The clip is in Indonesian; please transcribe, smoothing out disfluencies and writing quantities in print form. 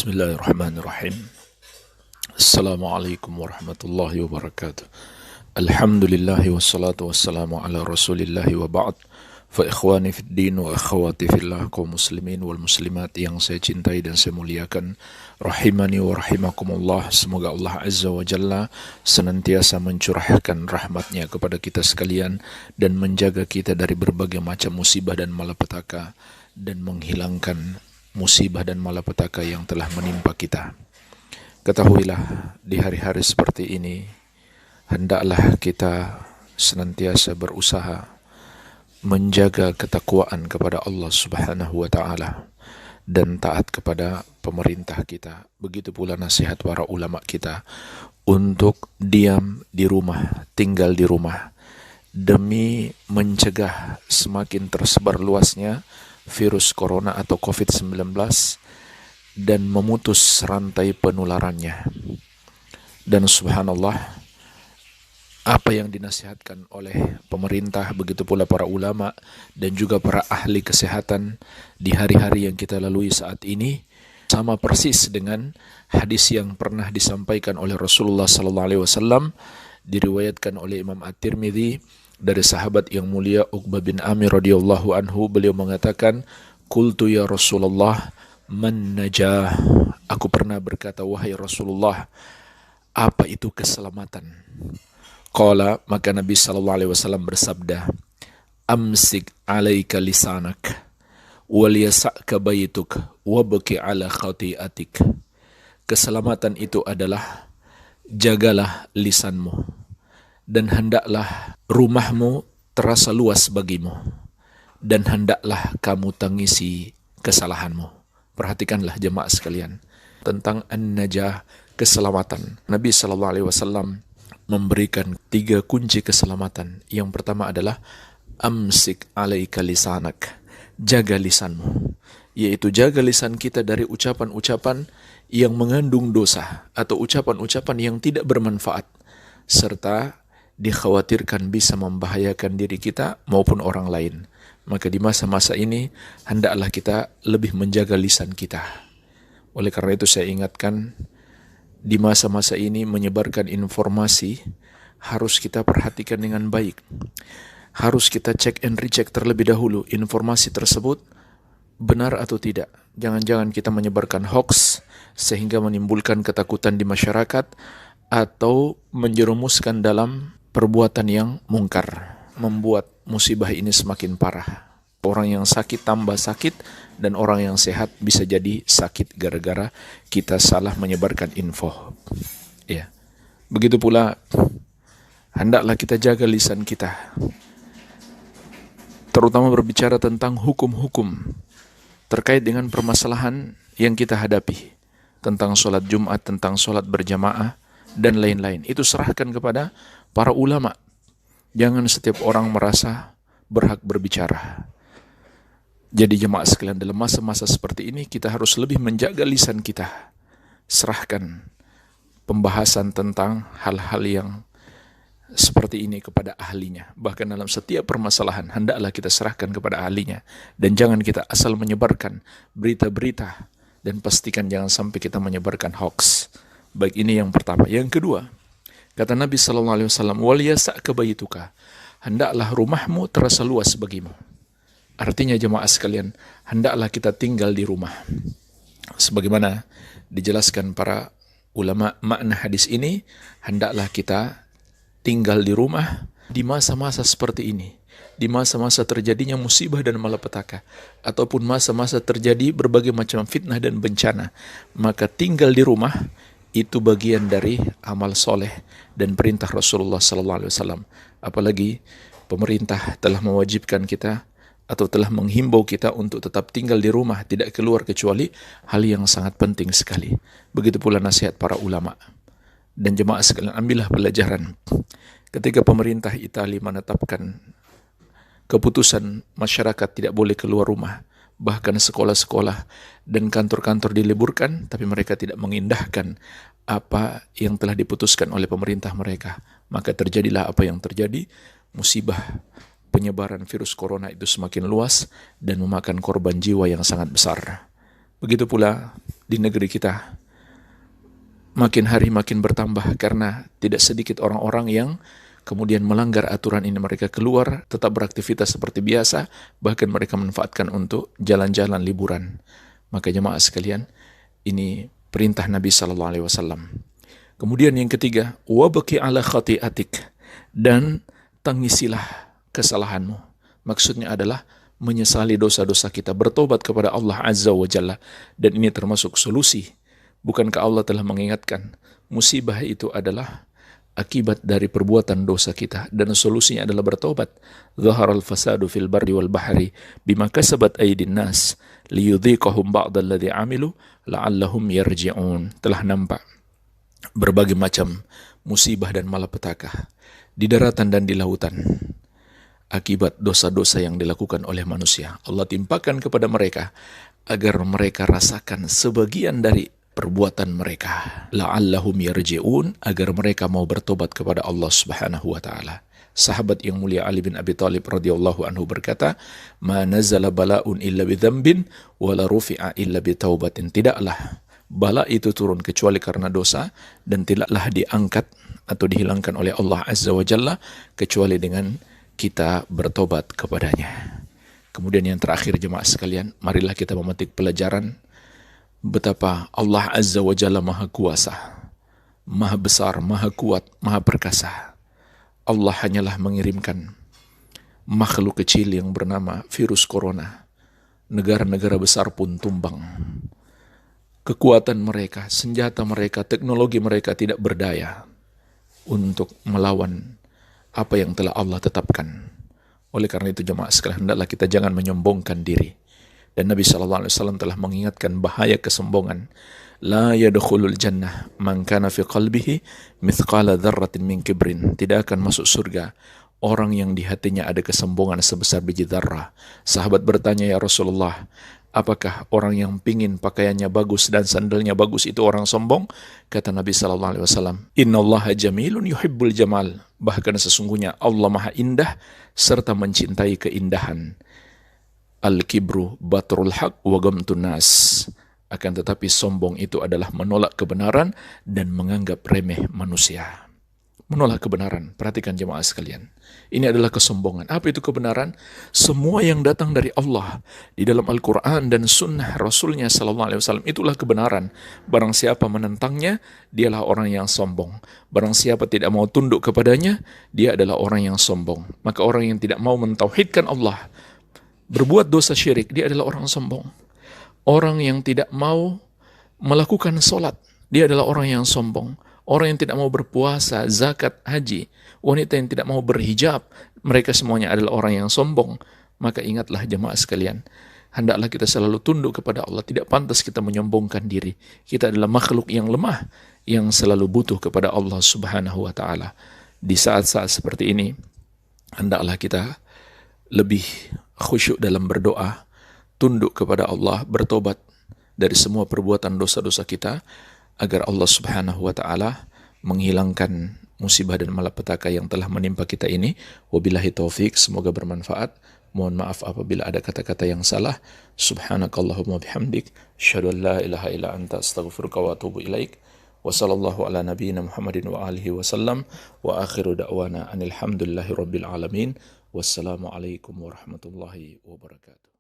Bismillahirrahmanirrahim. Assalamualaikum warahmatullahi wabarakatuh. Alhamdulillahi wassalatu wassalamu ala rasulillahi wa ba'd. Fa ikhwani fid din wa akhwati fillah, kaum muslimin wal muslimat yang saya cintai dan saya muliakan, rahimani wa rahimakumullah. Semoga Allah Azza wa Jalla senantiasa mencurahkan rahmatnya kepada kita sekalian dan menjaga kita dari berbagai macam musibah dan malapetaka, dan menghilangkan musibah dan malapetaka yang telah menimpa kita. Ketahuilah, di hari-hari seperti ini hendaklah kita senantiasa berusaha menjaga ketakwaan kepada Allah Subhanahu wa taala dan taat kepada pemerintah kita. Begitu pula nasihat para ulama kita untuk diam di rumah, tinggal di rumah, demi mencegah semakin tersebar luasnya virus corona atau COVID-19 dan memutus rantai penularannya. Dan subhanallah, apa yang dinasihatkan oleh pemerintah, begitu pula para ulama dan juga para ahli kesehatan di hari-hari yang kita lalui saat ini, sama persis dengan hadis yang pernah disampaikan oleh Rasulullah SAW, diriwayatkan oleh Imam At-Tirmidzi dari sahabat yang mulia Uqbah bin Amir radhiyallahu anhu. Beliau mengatakan, "Qultu ya Rasulullah, man najah?" Aku pernah berkata, wahai Rasulullah, apa itu keselamatan? Qala, maka Nabi SAW bersabda, "Amsik alaika lisanak, wal yasa'ka baituk, wabki ala khati'atik." Keselamatan itu adalah jagalah lisanmu, dan hendaklah rumahmu terasa luas bagimu, dan hendaklah kamu tangisi kesalahanmu. Perhatikanlah jemaah sekalian tentang an-najah, keselamatan. Nabi SAW memberikan 3 kunci keselamatan. Yang pertama adalah amsik alaika lisanak, jaga lisanmu, yaitu jaga lisan kita dari ucapan-ucapan yang mengandung dosa atau ucapan-ucapan yang tidak bermanfaat serta dikhawatirkan bisa membahayakan diri kita maupun orang lain. Maka di masa-masa ini hendaklah kita lebih menjaga lisan kita. Oleh karena itu saya ingatkan, di masa-masa ini menyebarkan informasi harus kita perhatikan dengan baik. Harus kita cek and recheck terlebih dahulu informasi tersebut benar atau tidak. Jangan-jangan kita menyebarkan hoax sehingga menimbulkan ketakutan di masyarakat atau menjerumuskan dalam perbuatan yang mungkar, membuat musibah ini semakin parah. Orang yang sakit tambah sakit, dan orang yang sehat bisa jadi sakit gara-gara kita salah menyebarkan info. Ya. Begitu pula hendaklah kita jaga lisan kita, terutama berbicara tentang hukum-hukum terkait dengan permasalahan yang kita hadapi, tentang sholat Jumat, tentang sholat berjamaah, dan lain-lain. Itu serahkan kepada para ulama. Jangan setiap orang merasa berhak berbicara. Jadi jemaah sekalian, dalam masa-masa seperti ini kita harus lebih menjaga lisan kita. Serahkan pembahasan tentang hal-hal yang seperti ini kepada ahlinya. Bahkan dalam setiap permasalahan hendaklah kita serahkan kepada ahlinya. Dan jangan kita asal menyebarkan berita-berita, dan pastikan jangan sampai kita menyebarkan hoax. Baik, ini yang pertama. Yang kedua, kata Nabi SAW, "Wal yasa'ka baituka," hendaklah rumahmu terasa luas bagimu. Artinya jemaah sekalian, hendaklah kita tinggal di rumah. Sebagaimana dijelaskan para ulama makna hadis ini, hendaklah kita tinggal di rumah di masa-masa seperti ini. Di masa-masa terjadinya musibah dan malapetaka, ataupun masa-masa terjadi berbagai macam fitnah dan bencana. Maka tinggal di rumah itu bagian dari amal soleh dan perintah Rasulullah SAW. Apalagi pemerintah telah mewajibkan kita atau telah menghimbau kita untuk tetap tinggal di rumah, tidak keluar kecuali hal yang sangat penting sekali. Begitu pula nasihat para ulama. Dan jemaah sekalian, ambillah pelajaran. Ketika pemerintah Italia menetapkan keputusan masyarakat tidak boleh keluar rumah, bahkan sekolah-sekolah dan kantor-kantor diliburkan, tapi mereka tidak mengindahkan apa yang telah diputuskan oleh pemerintah mereka. Maka terjadilah apa yang terjadi, musibah penyebaran virus corona itu semakin luas dan memakan korban jiwa yang sangat besar. Begitu pula di negeri kita makin hari makin bertambah karena tidak sedikit orang-orang yang kemudian melanggar aturan ini. Mereka keluar tetap beraktivitas seperti biasa, bahkan mereka manfaatkan untuk jalan-jalan liburan. Maka jemaah sekalian, ini perintah Nabi SAW. Kemudian yang ketiga, wabki ala khati'atik, dan tangisilah kesalahanmu. Maksudnya adalah menyesali dosa-dosa kita, bertobat kepada Allah Azza wa Jalla. Dan ini termasuk solusi. Bukankah Allah telah mengingatkan, musibah itu adalah akibat dari perbuatan dosa kita, dan solusinya adalah bertobat. Zaharal fasadu fil barri wal bahri bima kasabat aydin nas liyudhiqahum ba'dalladzi amilu la'allahum yarji'un. Telah nampak berbagai macam musibah dan malapetaka di daratan dan di lautan akibat dosa-dosa yang dilakukan oleh manusia. Allah timpakan kepada mereka agar mereka rasakan sebagian dari perbuatan mereka. La'allahum yarji'un, agar mereka mau bertobat kepada Allah Subhanahu wa taala. Sahabat yang mulia Ali bin Abi Thalib radhiyallahu anhu berkata, "Ma nazala bala'un illa bi dzambin wa la rufi'a illa bi taubatin." Tidaklah bala itu turun kecuali karena dosa, dan tidaklah diangkat atau dihilangkan oleh Allah Azza wa Jalla kecuali dengan kita bertobat kepadanya. Kemudian yang terakhir jemaah sekalian, marilah kita memetik pelajaran betapa Allah Azza wa Jalla maha kuasa, maha besar, maha kuat, maha perkasa. Allah hanyalah mengirimkan makhluk kecil yang bernama virus corona. Negara-negara besar pun tumbang. Kekuatan mereka, senjata mereka, teknologi mereka tidak berdaya untuk melawan apa yang telah Allah tetapkan. Oleh karena itu jemaah sekalian, hendaklah kita jangan menyombongkan diri. Dan Nabi SAW telah mengingatkan bahaya kesombongan. La yadkhulul jannah man kana fi qalbihi mithqala dzarratin min kibrin. Tidak akan masuk surga orang yang di hatinya ada kesombongan sebesar biji dzarrah. Sahabat bertanya, ya Rasulullah, apakah orang yang pingin pakaiannya bagus dan sandalnya bagus itu orang sombong? Kata Nabi SAW, Innallaha jamilun yuhibbul jamal. Bahkan sesungguhnya Allah maha indah serta mencintai keindahan. Al-kibru batrul haq wa gamtun nas. Akan tetapi sombong itu adalah menolak kebenaran dan menganggap remeh manusia. Menolak kebenaran. Perhatikan jemaah sekalian. Ini adalah kesombongan. Apa itu kebenaran? Semua yang datang dari Allah di dalam Al-Quran dan sunnah Rasulnya SAW, itulah kebenaran. Barang siapa menentangnya, dialah orang yang sombong. Barang siapa tidak mau tunduk kepadanya, dia adalah orang yang sombong. Maka orang yang tidak mau mentauhidkan Allah, berbuat dosa syirik, dia adalah orang sombong. Orang yang tidak mau melakukan sholat, dia adalah orang yang sombong. Orang yang tidak mau berpuasa, zakat, haji, wanita yang tidak mau berhijab, mereka semuanya adalah orang yang sombong. Maka ingatlah jemaah sekalian, hendaklah kita selalu tunduk kepada Allah. Tidak pantas kita menyombongkan diri. Kita adalah makhluk yang lemah, yang selalu butuh kepada Allah Subhanahu wa ta'ala. Di saat-saat seperti ini, hendaklah kita lebih khusyuk dalam berdoa, tunduk kepada Allah, bertobat dari semua perbuatan dosa-dosa kita, agar Allah Subhanahu wa ta'ala menghilangkan musibah dan malapetaka yang telah menimpa kita ini. Wabillahi taufik, semoga bermanfaat. Mohon maaf apabila ada kata-kata yang salah. Subhanakallahumma bihamdik, asyhadu an la ilaha illa anta, astaghfiruka wa atubu ilaik. Wa sallallahu ala nabiyyina Muhammadin wa alihi wa sallam. Wa akhiru da'wana anil hamdulillahi rabbil alamin. Wassalamualaikum warahmatullahi wabarakatuh.